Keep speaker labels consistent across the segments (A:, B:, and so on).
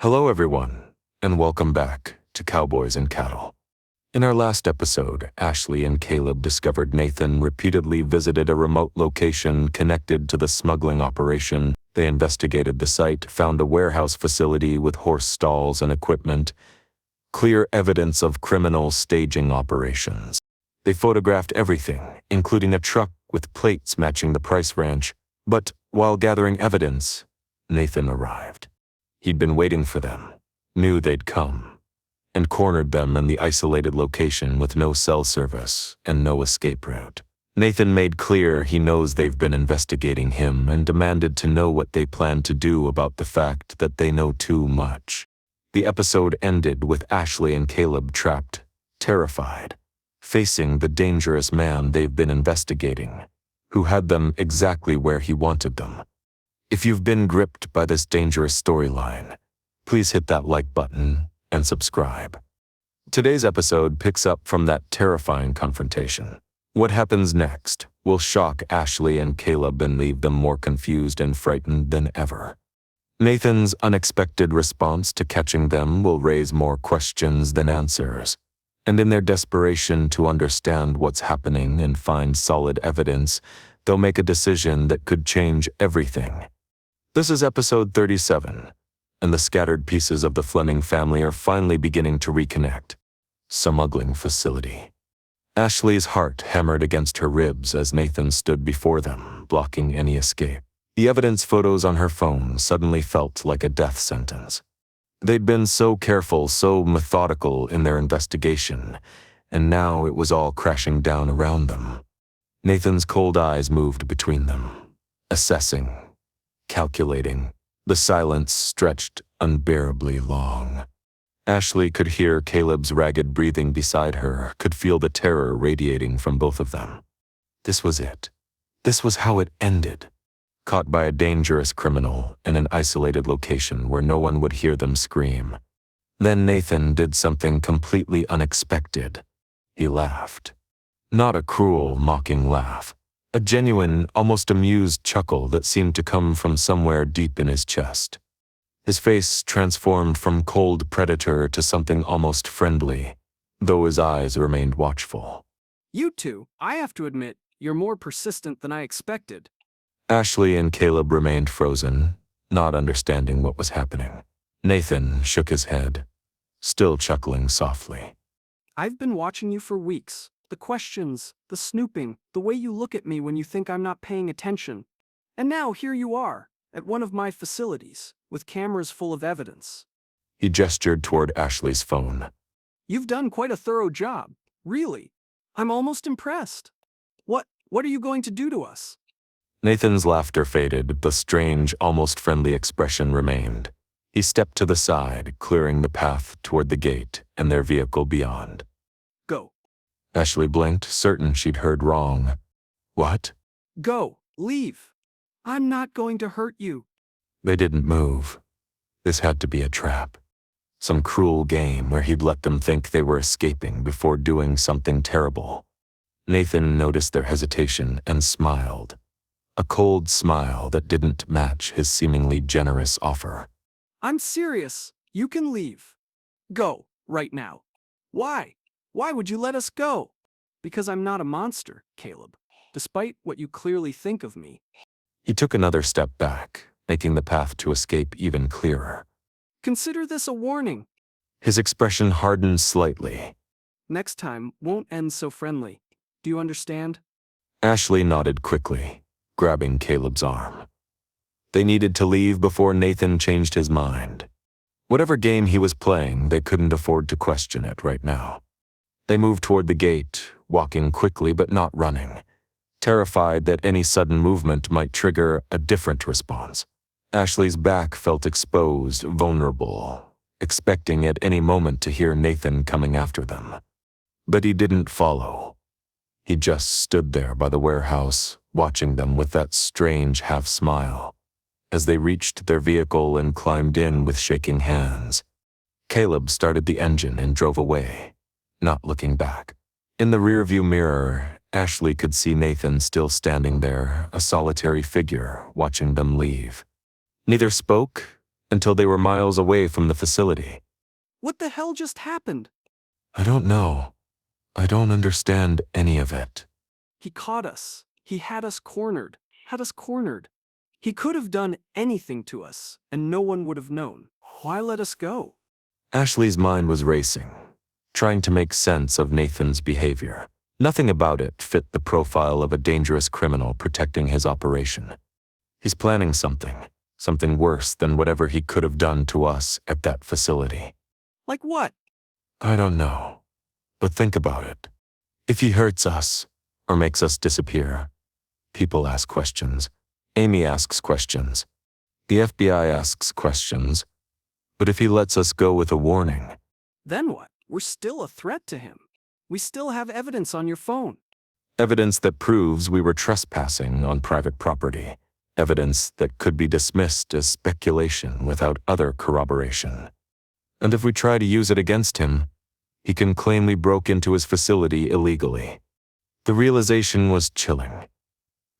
A: Hello everyone, and welcome back to Cowboys and Cattle. In our last episode, Ashley and Caleb discovered Nathan repeatedly visited a remote location connected to the smuggling operation. They investigated the site, found a warehouse facility with horse stalls and equipment, clear evidence of criminal staging operations. They photographed everything, including a truck with plates matching the Price Ranch. But while gathering evidence, Nathan arrived. He'd been waiting for them, knew they'd come, and cornered them in the isolated location with no cell service and no escape route. Nathan made clear he knows they've been investigating him and demanded to know what they plan to do about the fact that they know too much. The episode ended with Ashley and Caleb trapped, terrified, facing the dangerous man they've been investigating, who had them exactly where he wanted them. If you've been gripped by this dangerous storyline, please hit that like button and subscribe. Today's episode picks up from that terrifying confrontation. What happens next will shock Ashley and Caleb and leave them more confused and frightened than ever. Nathan's unexpected response to catching them will raise more questions than answers, and in their desperation to understand what's happening and find solid evidence, they'll make a decision that could change everything. This is episode 37, and the scattered pieces of the Fleming family are finally beginning to reconnect. Smuggling facility. Ashley's heart hammered against her ribs as Nathan stood before them, blocking any escape. The evidence photos on her phone suddenly felt like a death sentence. They'd been so careful, so methodical in their investigation, and now it was all crashing down around them. Nathan's cold eyes moved between them, assessing, calculating. The silence stretched unbearably long. Ashley could hear Caleb's ragged breathing beside her, could feel the terror radiating from both of them. This was it. This was how it ended. Caught by a dangerous criminal in an isolated location where no one would hear them scream. Then Nathan did something completely unexpected. He laughed. Not a cruel, mocking laugh. A genuine, almost amused chuckle that seemed to come from somewhere deep in his chest. His face transformed from cold predator to something almost friendly, though his eyes remained watchful.
B: You two, I have to admit, you're more persistent than I expected.
A: Ashley and Caleb remained frozen, not understanding what was happening. Nathan shook his head, still chuckling softly.
B: I've been watching you for weeks. The questions, the snooping, the way you look at me when you think I'm not paying attention. And now here you are, at one of my facilities, with cameras full of evidence.
A: He gestured toward Ashley's phone.
B: You've done quite a thorough job, really. I'm almost impressed. What are you going to do to us?
A: Nathan's laughter faded, the strange, almost friendly expression remained. He stepped to the side, clearing the path toward the gate and their vehicle beyond.
B: Go.
A: Ashley blinked, certain she'd heard wrong. What?
B: Go. Leave. I'm not going to hurt you.
A: They didn't move. This had to be a trap. Some cruel game where he'd let them think they were escaping before doing something terrible. Nathan noticed their hesitation and smiled. A cold smile that didn't match his seemingly generous offer.
B: I'm serious. You can leave. Go, right now. Why? Why would you let us go? Because I'm not a monster, Caleb, despite what you clearly think of me.
A: He took another step back, making the path to escape even clearer.
B: Consider this a warning.
A: His expression hardened slightly.
B: Next time won't end so friendly. Do you understand?
A: Ashley nodded quickly, grabbing Caleb's arm. They needed to leave before Nathan changed his mind. Whatever game he was playing, they couldn't afford to question it right now. They moved toward the gate, walking quickly but not running, terrified that any sudden movement might trigger a different response. Ashley's back felt exposed, vulnerable, expecting at any moment to hear Nathan coming after them. But he didn't follow. He just stood there by the warehouse, watching them with that strange half-smile. As they reached their vehicle and climbed in with shaking hands, Caleb started the engine and drove away, not looking back. In the rearview mirror, Ashley could see Nathan still standing there, a solitary figure, watching them leave. Neither spoke, until they were miles away from the facility.
B: What the hell just happened?
A: I don't know. I don't understand any of it.
B: He caught us. He had us cornered. Had us cornered. He could have done anything to us, and no one would have known. Why let us go?
A: Ashley's mind was racing, trying to make sense of Nathan's behavior. Nothing about it fit the profile of a dangerous criminal protecting his operation. He's planning something worse than whatever he could have done to us at that facility.
B: Like what?
A: I don't know, but think about it. If he hurts us or makes us disappear, people ask questions. Amy asks questions. The FBI asks questions. But if he lets us go with a warning,
B: Then what? We're still a threat to him. We still have evidence on your phone.
A: evidence that proves we were trespassing on private property, evidence that could be dismissed as speculation without other corroboration. And if we try to use it against him, he can claim we broke into his facility illegally. The realization was chilling.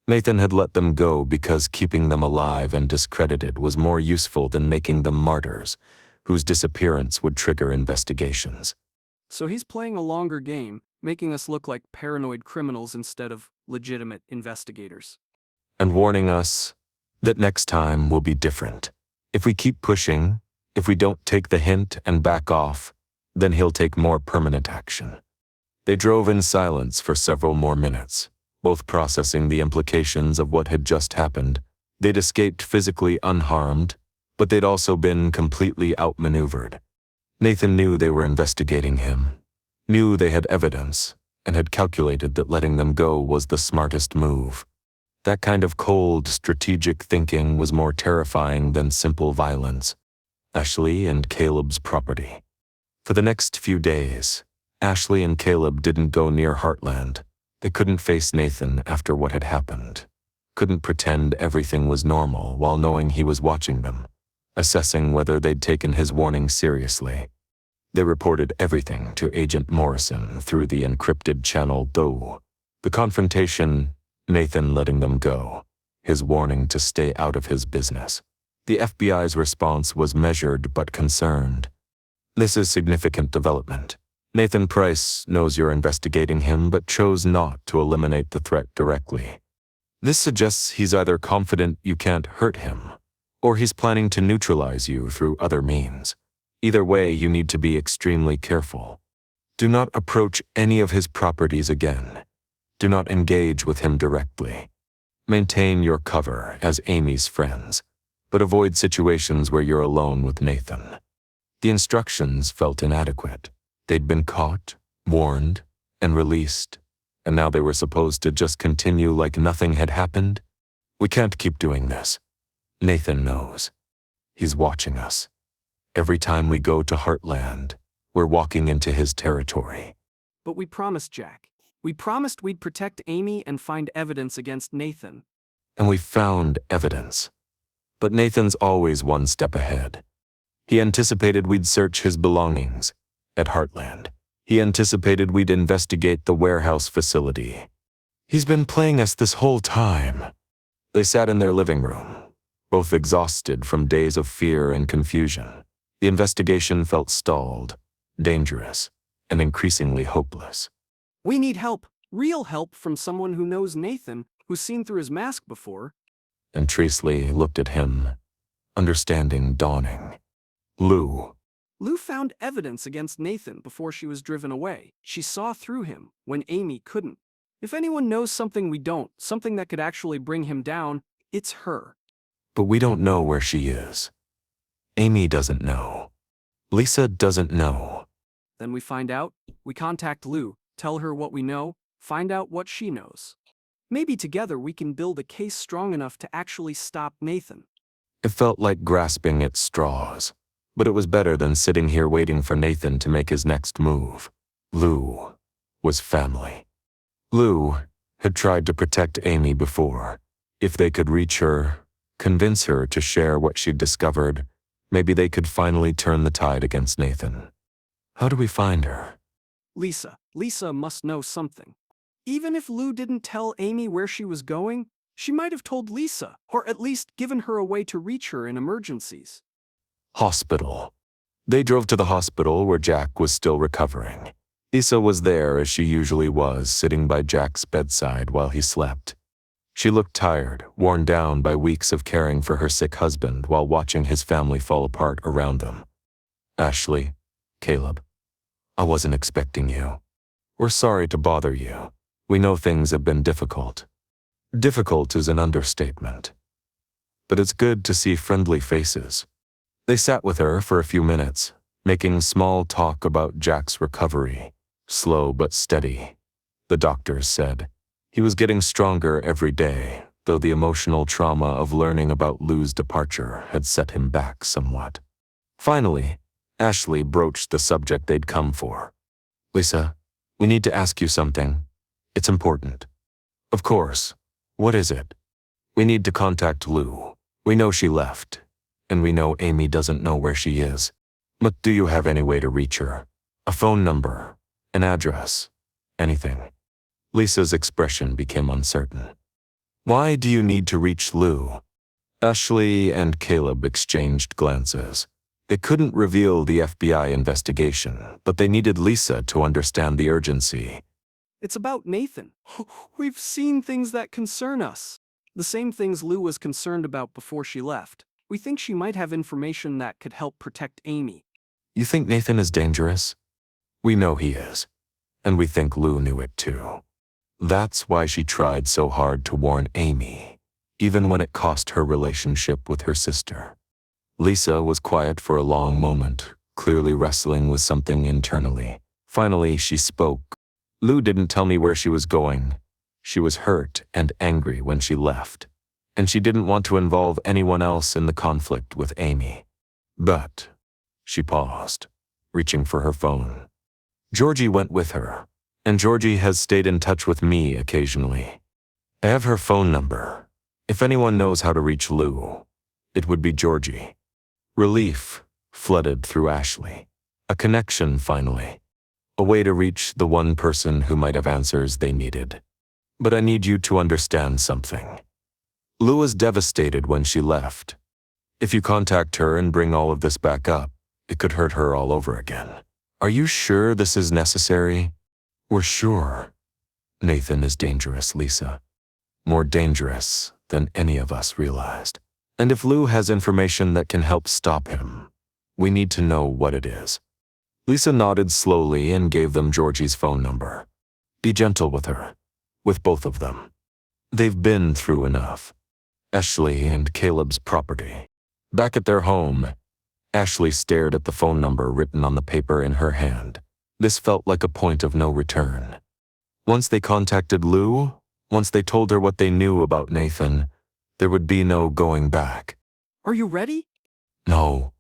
A: Nathan had let them go because keeping them alive and discredited was more useful than making them martyrs, whose disappearance would trigger investigations.
B: So he's playing a longer game, making us look like paranoid criminals instead of legitimate investigators.
A: And warning us that next time will be different. If we keep pushing, if we don't take the hint and back off, then he'll take more permanent action. They drove in silence for several more minutes, both processing the implications of what had just happened. They'd escaped physically unharmed, but they'd also been completely outmaneuvered. Nathan knew they were investigating him, knew they had evidence, and had calculated that letting them go was the smartest move. That kind of cold, strategic thinking was more terrifying than simple violence. Ashley and Caleb's property. For the next few days, Ashley and Caleb didn't go near Heartland. They couldn't face Nathan after what had happened. Couldn't pretend everything was normal while knowing he was watching them, assessing whether they'd taken his warning seriously. They reported everything to Agent Morrison through the encrypted channel though. The confrontation, Nathan letting them go, his warning to stay out of his business. The FBI's response was measured but concerned. This is significant development. Nathan Price knows you're investigating him but chose not to eliminate the threat directly. This suggests he's either confident you can't hurt him, or he's planning to neutralize you through other means. Either way, you need to be extremely careful. Do not approach any of his properties again. Do not engage with him directly. Maintain your cover as Amy's friends, but avoid situations where you're alone with Nathan. The instructions felt inadequate. They'd been caught, warned, and released, and now they were supposed to just continue like nothing had happened? We can't keep doing this. Nathan knows. He's watching us. Every time we go to Heartland, we're walking into his territory.
B: But we promised, Jack. We promised we'd protect Amy and find evidence against Nathan.
A: And we found evidence. But Nathan's always one step ahead. He anticipated we'd search his belongings at Heartland. He anticipated we'd investigate the warehouse facility. He's been playing us this whole time. They sat in their living room, both exhausted from days of fear and confusion. The investigation felt stalled, dangerous, and increasingly hopeless.
B: We need help, real help from someone who knows Nathan, who's seen through his mask before.
A: And Treasley looked at him, understanding dawning. Lou.
B: Lou found evidence against Nathan before she was driven away. She saw through him when Amy couldn't. If anyone knows something we don't, something that could actually bring him down, it's her.
A: But we don't know where she is. Amy doesn't know. Lisa doesn't know.
B: Then we find out, we contact Lou, tell her what we know, find out what she knows. Maybe together we can build a case strong enough to actually stop Nathan.
A: It felt like grasping at straws, but it was better than sitting here waiting for Nathan to make his next move. Lou was family. Lou had tried to protect Amy before. If they could reach her, convince her to share what she'd discovered, maybe they could finally turn the tide against Nathan. How do we find her?
B: Lisa must know something. Even if Lou didn't tell Amy where she was going, she might have told Lisa, or at least given her a way to reach her in emergencies.
A: Hospital. They drove to the hospital where Jack was still recovering. Lisa was there as she usually was, sitting by Jack's bedside while he slept. She looked tired, worn down by weeks of caring for her sick husband while watching his family fall apart around them. Ashley, Caleb, I wasn't expecting you. We're sorry to bother you. We know things have been difficult. Difficult is an understatement. But it's good to see friendly faces. They sat with her for a few minutes, making small talk about Jack's recovery, slow but steady. The doctors said he was getting stronger every day, though the emotional trauma of learning about Lou's departure had set him back somewhat. Finally, Ashley broached the subject they'd come for. Lisa, we need to ask you something. It's important. Of course. What is it? We need to contact Lou. We know she left, and we know Amy doesn't know where she is. But do you have any way to reach her? A phone number? An address? Anything? Lisa's expression became uncertain. Why do you need to reach Lou? Ashley and Caleb exchanged glances. They couldn't reveal the FBI investigation, but they needed Lisa to understand the urgency.
B: It's about Nathan. We've seen things that concern us. The same things Lou was concerned about before she left. We think she might have information that could help protect Amy.
A: You think Nathan is dangerous? We know he is. And we think Lou knew it too. That's why she tried so hard to warn Amy, even when it cost her relationship with her sister. Lisa was quiet for a long moment, clearly wrestling with something internally. Finally, she spoke. Lou didn't tell me where she was going. She was hurt and angry when she left, and she didn't want to involve anyone else in the conflict with Amy. But, she paused, reaching for her phone. Georgie went with her, and Georgie has stayed in touch with me occasionally. I have her phone number. If anyone knows how to reach Lou, it would be Georgie. Relief flooded through Ashley. A connection, finally. A way to reach the one person who might have answers they needed. But I need you to understand something. Lou was devastated when she left. If you contact her and bring all of this back up, it could hurt her all over again. Are you sure this is necessary? We're sure. Nathan is dangerous, Lisa. More dangerous than any of us realized. And if Lou has information that can help stop him, we need to know what it is. Lisa nodded slowly and gave them Georgie's phone number. Be gentle with her. With both of them. They've been through enough. Ashley and Caleb's property. Back at their home, Ashley stared at the phone number written on the paper in her hand. This felt like a point of no return. Once they contacted Lou, once they told her what they knew about Nathan, there would be no going back.
B: Are you ready?
A: No,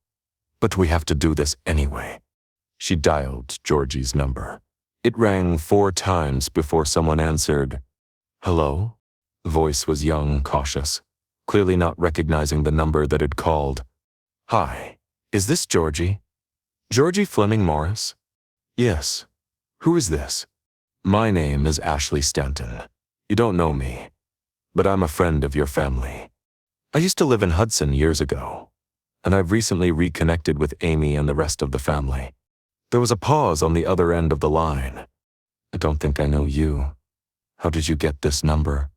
A: but we have to do this anyway. She dialed Georgie's number. It rang 4 times before someone answered. Hello? The voice was young, cautious, clearly not recognizing the number that had called. Hi, is this Georgie? Georgie Fleming Morris? Yes. Who is this? My name is Ashley Stanton. You don't know me, but I'm a friend of your family. I used to live in Hudson years ago, and I've recently reconnected with Amy and the rest of the family. There was a pause on the other end of the line. I don't think I know you. How did you get this number?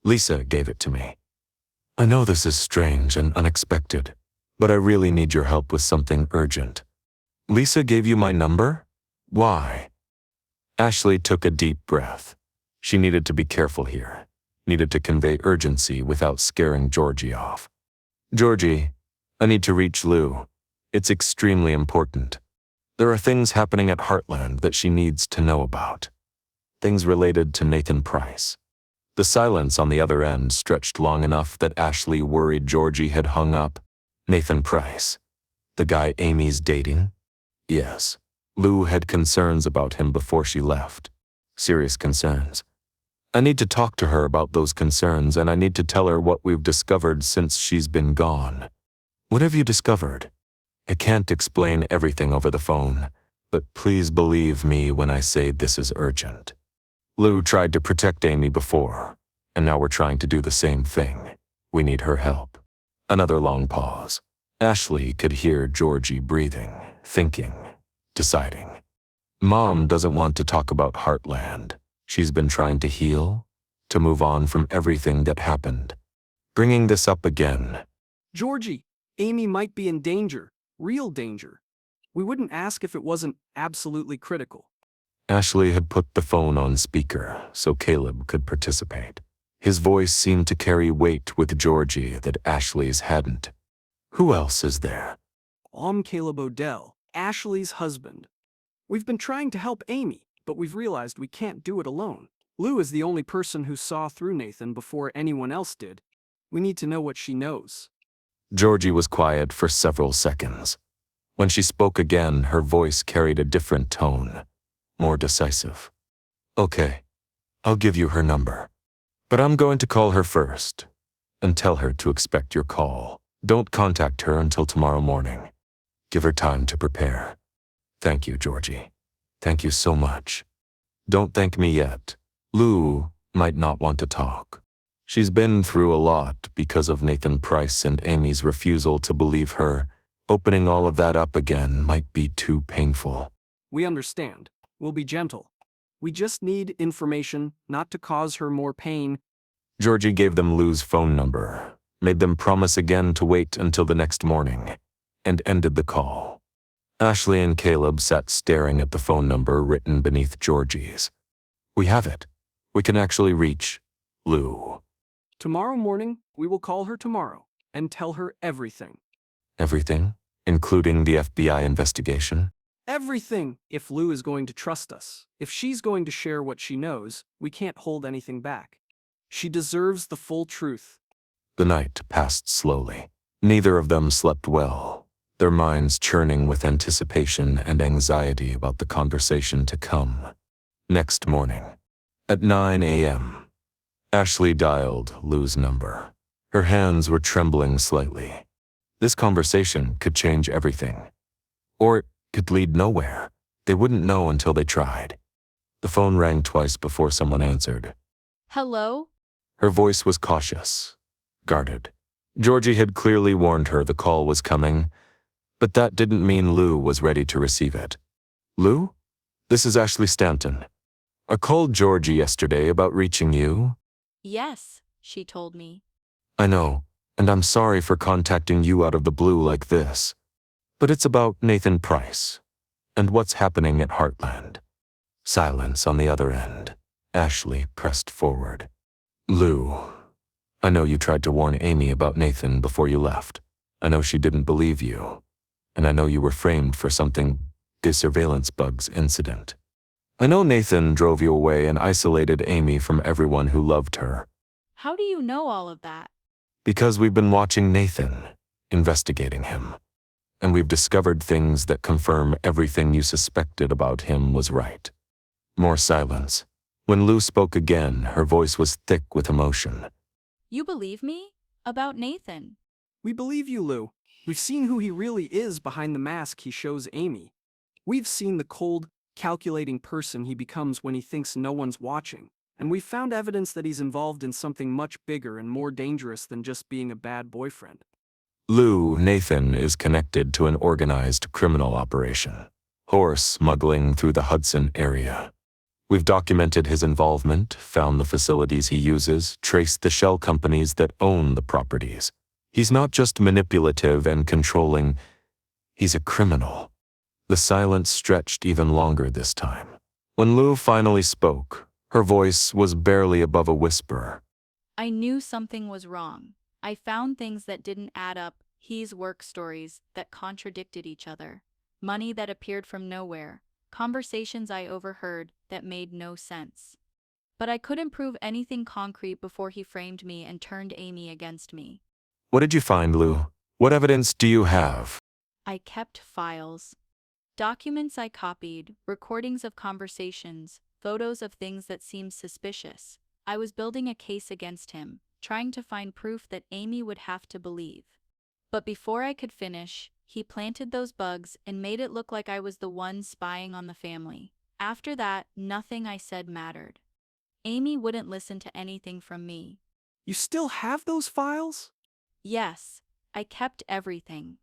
A: Lisa gave it to me. I know this is strange and unexpected, but I really need your help with something urgent. Lisa gave you my number? Why? Ashley took a deep breath. She needed to be careful here, needed to convey urgency without scaring Georgie off. Georgie, I need to reach Lou. It's extremely important. There are things happening at Heartland that she needs to know about. Things related to Nathan Price. The silence on the other end stretched long enough that Ashley worried Georgie had hung up. Nathan Price. The guy Amy's dating? Yes. Lou had concerns about him before she left. Serious concerns. I need to talk to her about those concerns, and I need to tell her what we've discovered since she's been gone. What have you discovered? I can't explain everything over the phone, but please believe me when I say this is urgent. Lou tried to protect Amy before, and now we're trying to do the same thing. We need her help. Another long pause. Ashley could hear Georgie breathing, thinking, deciding. Mom doesn't want to talk about Heartland. She's been trying to heal, to move on from everything that happened. Bringing this up again.
B: Georgie, Amy might be in danger, real danger. We wouldn't ask if it wasn't absolutely critical.
A: Ashley had put the phone on speaker so Caleb could participate. His voice seemed to carry weight with Georgie that Ashley's hadn't. Who else is there?
B: I'm Caleb Odell, Ashley's husband. We've been trying to help Amy, but we've realized we can't do it alone. Lou is the only person who saw through Nathan before anyone else did. We need to know what she knows.
A: Georgie was quiet for several seconds. When she spoke again, her voice carried a different tone, more decisive. Okay, I'll give you her number. But I'm going to call her first, and tell her to expect your call. Don't contact her until tomorrow morning. Give her time to prepare. Thank you, Georgie. Thank you so much. Don't thank me yet. Lou might not want to talk. She's been through a lot because of Nathan Price and Amy's refusal to believe her. Opening all of that up again might be too painful.
B: We understand. We'll be gentle. We just need information, not to cause her more pain.
A: Georgie gave them Lou's phone number, made them promise again to wait until the next morning, and ended the call. Ashley and Caleb sat staring at the phone number written beneath Georgie's. We have it. We can actually reach Lou.
B: Tomorrow morning, we will call her tomorrow and tell her everything.
A: Everything? Including the FBI investigation?
B: Everything! If Lou is going to trust us, if she's going to share what she knows, we can't hold anything back. She deserves the full truth.
A: The night passed slowly. Neither of them slept well, their minds churning with anticipation and anxiety about the conversation to come. Next morning, at 9 a.m., Ashley dialed Lou's number. Her hands were trembling slightly. This conversation could change everything. Or it could lead nowhere. They wouldn't know until they tried. The phone rang twice before someone answered.
C: Hello?
A: Her voice was cautious, guarded. Georgie had clearly warned her the call was coming, but that didn't mean Lou was ready to receive it. Lou? This is Ashley Stanton. I called Georgie yesterday about reaching you.
C: Yes, she told me.
A: I know, and I'm sorry for contacting you out of the blue like this. But it's about Nathan Price, and what's happening at Heartland. Silence on the other end. Ashley pressed forward. Lou, I know you tried to warn Amy about Nathan before you left. I know she didn't believe you. And I know you were framed for something, the surveillance bugs incident. I know Nathan drove you away and isolated Amy from everyone who loved her.
C: How do you know all of that?
A: Because we've been watching Nathan, investigating him. And we've discovered things that confirm everything you suspected about him was right. More silence. When Lou spoke again, her voice was thick with emotion.
C: You believe me? About Nathan?
B: We believe you, Lou. We've seen who he really is behind the mask he shows Amy. We've seen the cold, calculating person he becomes when he thinks no one's watching. And we've found evidence that he's involved in something much bigger and more dangerous than just being a bad boyfriend.
A: Lou, Nathan is connected to an organized criminal operation. Horse smuggling through the Hudson area. We've documented his involvement, found the facilities he uses, traced the shell companies that own the properties. He's not just manipulative and controlling, he's a criminal. The silence stretched even longer this time. When Lou finally spoke, her voice was barely above a whisper.
C: I knew something was wrong. I found things that didn't add up, his work stories that contradicted each other, money that appeared from nowhere, conversations I overheard that made no sense. But I couldn't prove anything concrete before he framed me and turned Amy against me.
A: What did you find, Lou? What evidence do you have?
C: I kept files. Documents I copied, recordings of conversations, photos of things that seemed suspicious. I was building a case against him, trying to find proof that Amy would have to believe. But before I could finish, he planted those bugs and made it look like I was the one spying on the family. After that, nothing I said mattered. Amy wouldn't listen to anything from me.
B: You still have those files?
C: Yes, I kept everything.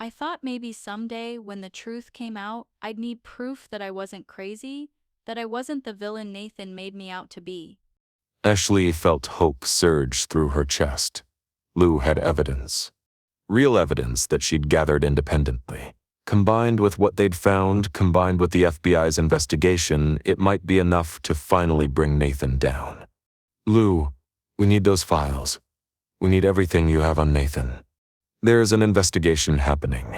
C: I thought maybe someday when the truth came out, I'd need proof that I wasn't crazy, that I wasn't the villain Nathan made me out to be.
A: Ashley felt hope surge through her chest. Lou had evidence. Real evidence that she'd gathered independently. Combined with what they'd found, combined with the FBI's investigation, it might be enough to finally bring Nathan down. Lou, we need those files. We need everything you have on Nathan. There's an investigation happening.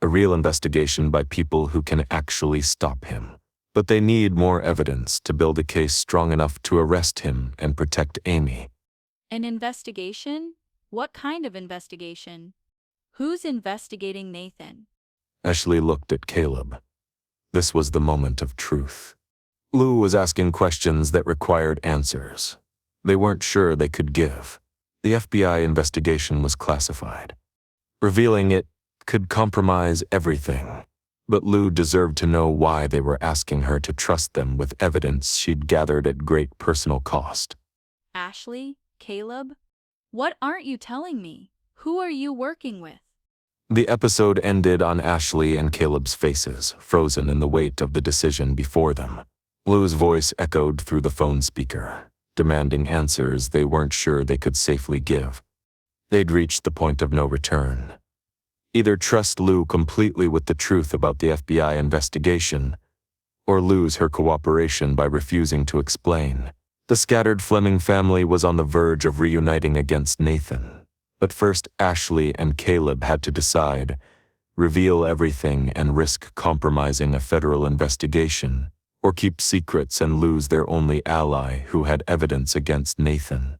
A: A real investigation by people who can actually stop him. But they need more evidence to build a case strong enough to arrest him and protect Amy.
C: An investigation? What kind of investigation? Who's investigating Nathan?
A: Ashley looked at Caleb. This was the moment of truth. Lou was asking questions that required answers. They weren't sure they could give. The FBI investigation was classified. Revealing it could compromise everything. But Lou deserved to know why they were asking her to trust them with evidence she'd gathered at great personal cost.
C: Ashley? Caleb? What aren't you telling me? Who are you working with?
A: The episode ended on Ashley and Caleb's faces, frozen in the weight of the decision before them. Lou's voice echoed through the phone speaker, demanding answers they weren't sure they could safely give. They'd reached the point of no return. Either trust Lou completely with the truth about the FBI investigation, or lose her cooperation by refusing to explain. The scattered Fleming family was on the verge of reuniting against Nathan. But first, Ashley and Caleb had to decide, reveal everything and risk compromising a federal investigation, or keep secrets and lose their only ally who had evidence against Nathan.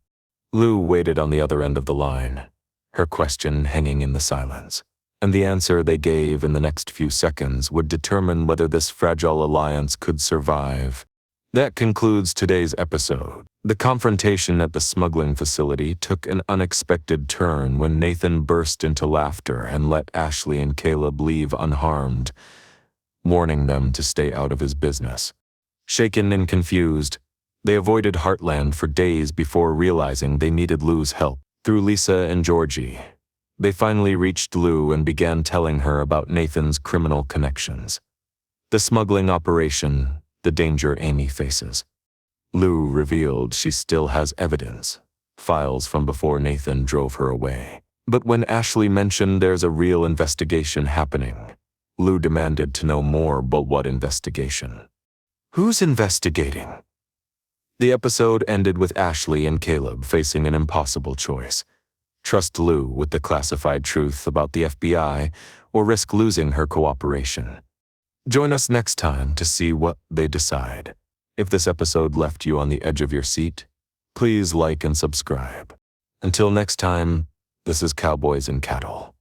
A: Lou waited on the other end of the line, her question hanging in the silence. And the answer they gave in the next few seconds would determine whether this fragile alliance could survive. That concludes today's episode. The confrontation at the smuggling facility took an unexpected turn when Nathan burst into laughter and let Ashley and Caleb leave unharmed, warning them to stay out of his business. Shaken and confused, they avoided Heartland for days before realizing they needed Lou's help. Through Lisa and Georgie, they finally reached Lou and began telling her about Nathan's criminal connections. The smuggling operation, the danger Amy faces. Lou revealed she still has evidence, files from before Nathan drove her away. But when Ashley mentioned there's a real investigation happening, Lou demanded to know more. But what investigation? Who's investigating? The episode ended with Ashley and Caleb facing an impossible choice. Trust Lou with the classified truth about the FBI, or risk losing her cooperation. Join us next time to see what they decide. If this episode left you on the edge of your seat, please like and subscribe. Until next time, this is Cowboys and Cattle.